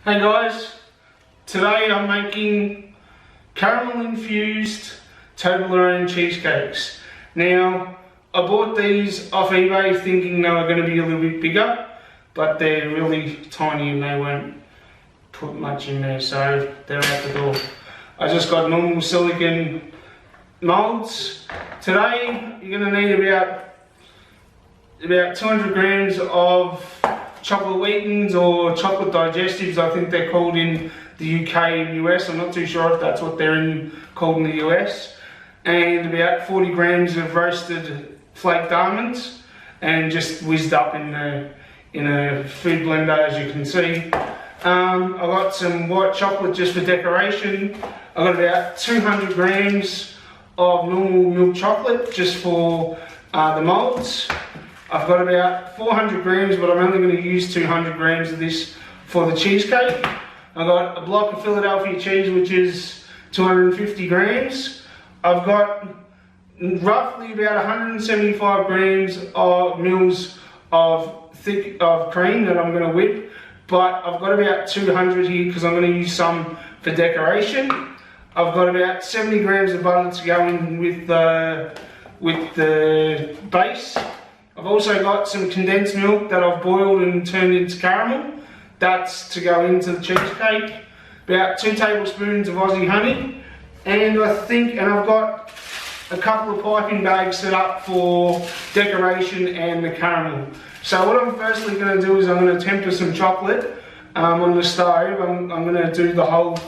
Hey guys, today I'm making caramel infused Toblerone cheesecakes. Now, I bought these off eBay thinking they were going to be a little bit bigger, but they're really tiny and they won't put much in there, so they're out the door. I just got normal silicone molds. Today you're going to need about 200 grams of chocolate wheatens or chocolate digestives, I think they're called in the UK and US. I'm not too sure if that's what they're called in the US. And about 40 grams of roasted flaked almonds, and just whizzed up in a food blender, as you can see. I got some white chocolate just for decoration. I got about 200 grams of normal milk chocolate just for the molds. I've got about 400 grams, but I'm only going to use 200 grams of this for the cheesecake. I've got a block of Philadelphia cheese, which is 250 grams. I've got roughly about 175 grams of mils of cream that I'm going to whip, but I've got about 200 here because I'm going to use some for decoration. I've got about 70 grams of butter to go in with the base. I've also got some condensed milk that I've boiled and turned into caramel. That's to go into the cheesecake. About 2 tablespoons of Aussie honey. And I've got a couple of piping bags set up for decoration and the caramel. So what I'm firstly going to do is I'm going to temper some chocolate on the stove. I'm going to do the whole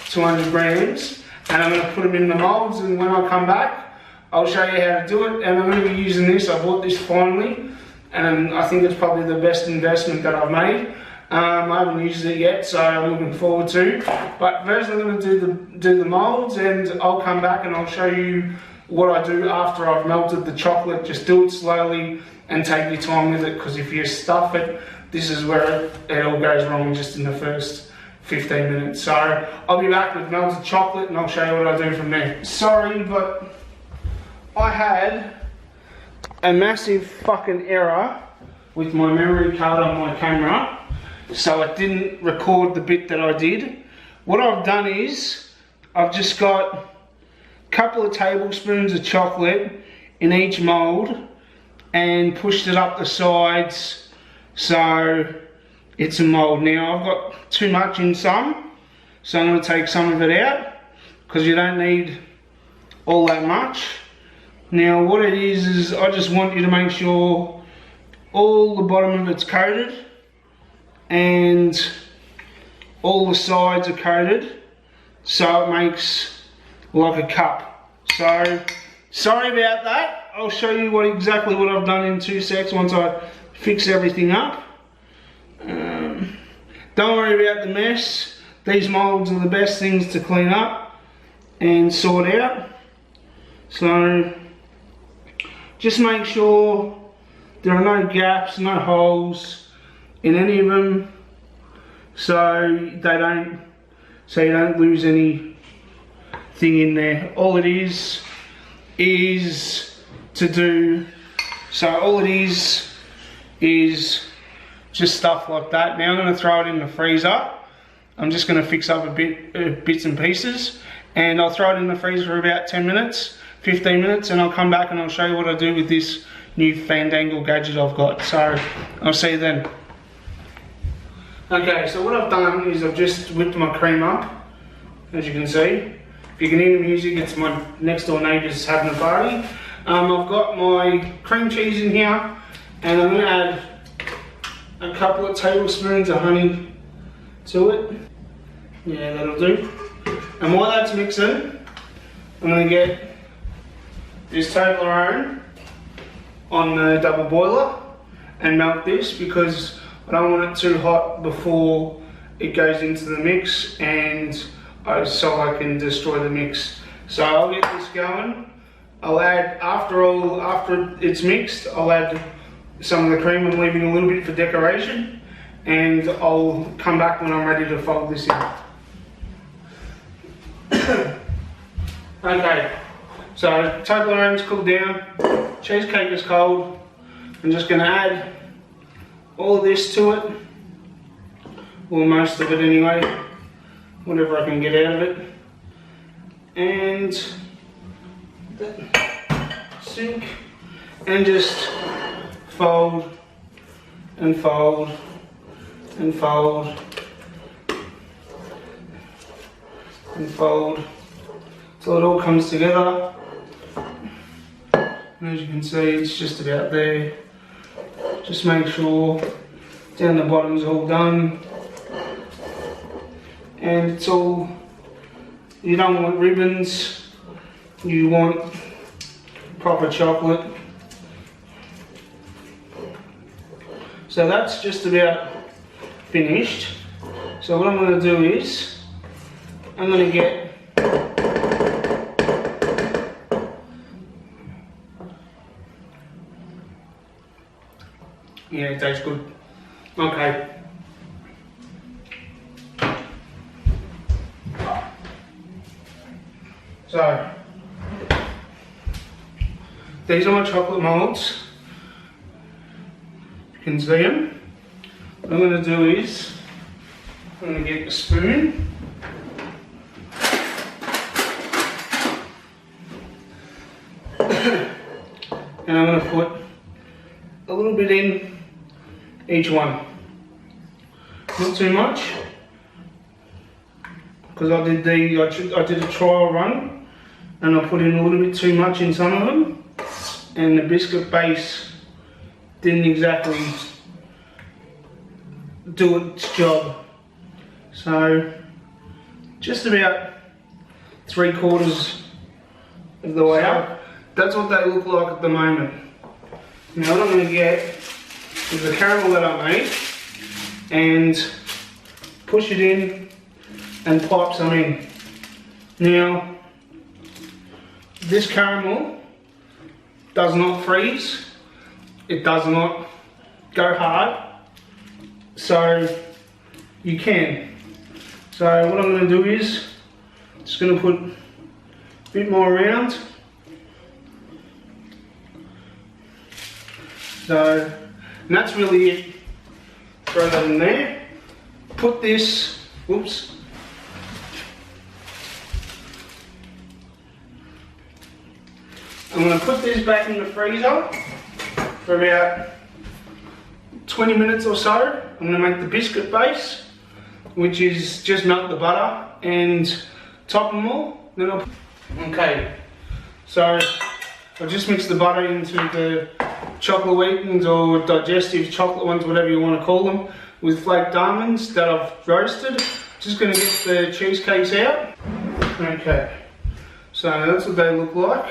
200 grams. And I'm going to put them in the molds, and when I come back, I'll show you how to do it. And I'm going to be using this. I bought this finally, and I think it's probably the best investment that I've made. I haven't used it yet, so I'm looking forward to. But first I'm going to do the molds, and I'll come back and I'll show you what I do after I've melted the chocolate. Just do it slowly and take your time with it, because if you stuff it, this is where it all goes wrong, just in the first 15 minutes. So I'll be back with melted chocolate and I'll show you what I do from there. Sorry, but I had a massive fucking error with my memory card on my camera, so it didn't record the bit that I did. What I've done is I've just got a couple of tablespoons of chocolate in each mold and pushed it up the sides so it's a mold. Now I've got too much in some, so I'm going to take some of it out because you don't need all that much. Now what it is I just want you to make sure all the bottom of it's coated and all the sides are coated, so it makes like a cup. So sorry about that. I'll show you exactly what I've done in 2 seconds once I fix everything up. Don't worry about the mess. These molds are the best things to clean up and sort out. So just make sure there are no gaps, no holes in any of them, so you don't lose anything in there. All it is just stuff like that. Now I'm going to throw it in the freezer. I'm just going to fix up bits and pieces, and I'll throw it in the freezer for about 10 minutes, 15 minutes, and I'll come back and I'll show you what I do with this new fandangle gadget I've got. So I'll see you then. Okay, so what I've done is I've just whipped my cream up, as you can see. If you can hear the music, it's my next door neighbours having a party. I've got my cream cheese in here, and I'm going to add a couple of tablespoons of honey to it. Yeah, that'll do. And while that's mixing, I'm going to get this Toblerone on the double boiler and melt this, because I don't want it too hot before it goes into the mix, and so I can destroy the mix. So I'll get this going. I'll add, after it's mixed, I'll add some of the cream. I'm leaving a little bit for decoration, and I'll come back when I'm ready to fold this in. Okay, so Toblerone's cooled down, cheesecake is cold. I'm just going to add all of this to it. or most of it anyway, whatever I can get out of it. And sink, and just fold and fold and fold and fold till it all comes together. And as you can see, it's just about there. Just make sure down the bottom's all done, and it's all, you don't want ribbons, you want proper chocolate. So that's just about finished. So what I'm going to do is, I'm going to get yeah, it tastes good. Okay. So, these are my chocolate moulds. You can see them. What I'm going to do is, I'm going to get a spoon. And I'm going to put a little bit in each one. Not too much, because I did a trial run and I put in a little bit too much in some of them, and the biscuit base didn't exactly do its job. So just about 3/4 of the way up. That's what they look like at the moment. Now what I'm going to get is the caramel that I made and push it in and pipe some in. Now this caramel does not freeze, it does not go hard, so you can. So what I'm going to do is just going to put a bit more around. So, and that's really it. Throw that in there. Put this, whoops. I'm going to put this back in the freezer for about 20 minutes or so. I'm going to make the biscuit base, which is just melt the butter and top them all. Then okay, so I just mixed the butter into the chocolate Wheatons or digestive chocolate ones, whatever you want to call them, with flaked almonds that I've roasted. Just going to get the cheesecakes out. Okay, so that's what they look like.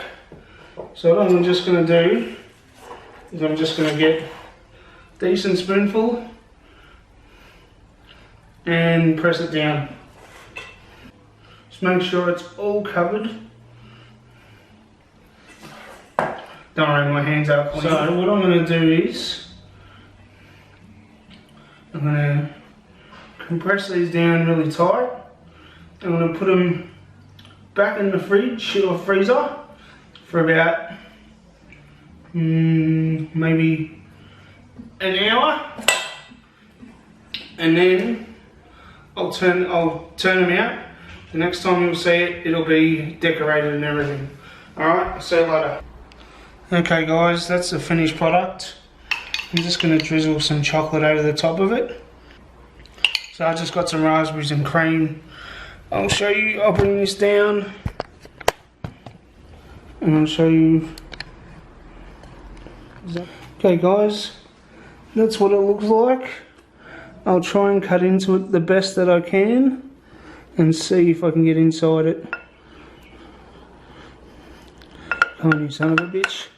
So what I'm just going to do is I'm just going to get a decent spoonful and press it down. Just make sure it's all covered. Don't worry, my hands are clean. So what I'm going to do is I'm going to compress these down really tight. I'm going to put them back in the fridge or freezer for about maybe an hour, and then I'll turn them out. The next time you'll see it, it'll be decorated and everything. Alright, I'll see you later. Okay guys, that's the finished product. I'm just going to drizzle some chocolate over the top of it. So I just got some raspberries and cream. I'll show you, I'll bring this down and I'll show you. Okay guys, that's what it looks like. I'll try and cut into it the best that I can and see if I can get inside it. Come on, you son of a bitch.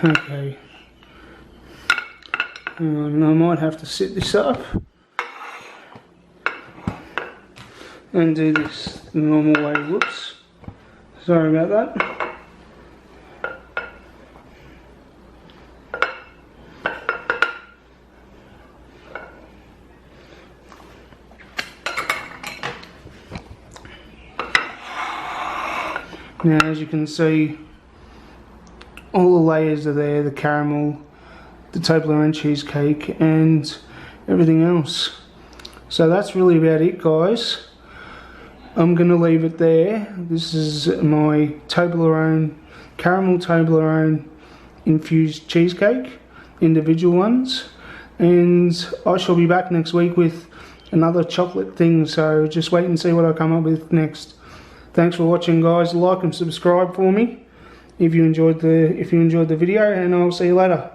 Okay. Hang on, I might have to sit this up and do this the normal way. Whoops. Sorry about that. Now as you can see, all the layers are there, the caramel, the Toblerone cheesecake and everything else. So that's really about it, guys. I'm going to leave it there. This is my Toblerone, caramel Toblerone infused cheesecake, individual ones. And I shall be back next week with another chocolate thing, so just wait and see what I come up with next. Thanks for watching, guys. Like and subscribe for me if you enjoyed the video, and I'll see you later.